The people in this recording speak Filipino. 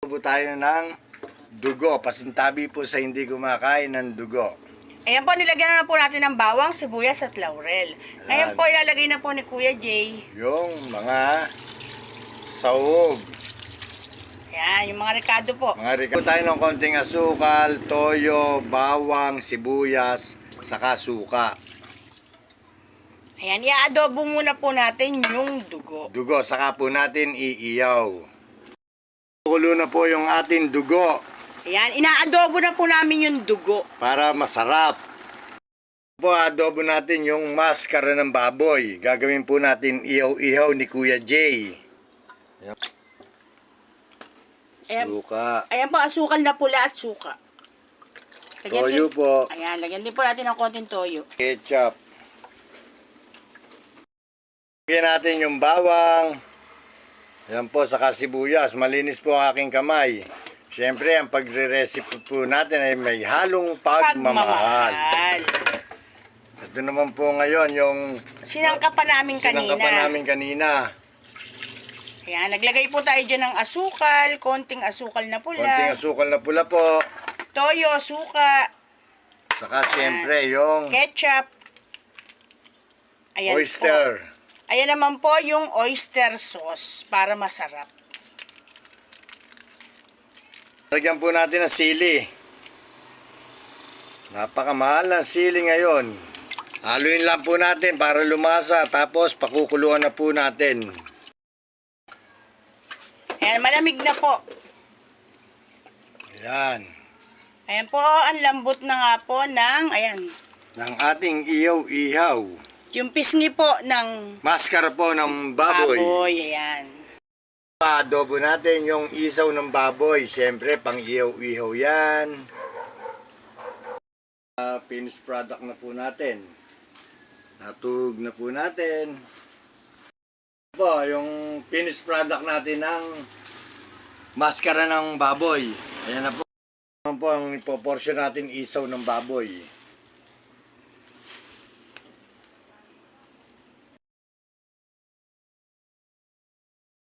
Po tayo ng dugo. Pasintabi po sa hindi kumakain ng dugo. Ayan po, nilagyan na po natin ng bawang, sibuyas at laurel. Ngayon po, ilalagay na po ni Kuya Jay yung mga sahog. ayan, yung mga rekado po. Mga ricado tayo ng konting asukal, toyo, bawang, sibuyas, saka suka. Ayan, i-adobo muna po natin yung dugo. Dugo, saka po natin iiyaw. Kulo na po yung ating dugo Ayan, ina-adobo na po namin yung dugo. para masarap. Po, adobo natin yung maskara ng baboy. Gagawin po natin ihaw-ihaw ni Kuya Jay. Ayan. Suka. Ayan po, asukal na pula at suka. Toyo po. Ayan, lagyan din po natin ng konting toyo. Ketchup. Lagyan natin yung bawang. Ayan po, saka sibuyas. Malinis po ang aking kamay. Siyempre, ang pagre-recipe po natin ay may halong pagmamahal. Ito naman po ngayon yung Sinangkapan namin kanina. Ayan, naglagay po tayo dyan ng asukal, konting asukal na pula. Konting asukal na pula po. Toyo, suka, Saka siyempre yung ketchup. Ayan oyster. Po. Ayan naman po yung oyster sauce para masarap. Lagyan po natin ng sili. Napakamahal ng sili ngayon. Haluin lang po natin para lumasa. Tapos pakukuluan na po natin. Ayan, malamig na po. Ayan. Ayan po, ang lambot na nga po ng, ayan, Ng ating ihaw-ihaw. yung pisngi po ng Maskara po ng baboy. ayan. Adobo natin yung isaw ng baboy. Siyempre, pang ihaw-ihaw yan. Finished product na po natin. Natug na po natin. Po, yung finished product natin ng maskara ng baboy. Ayan na po. Ayan po ang ipoporsyon natin isaw ng baboy.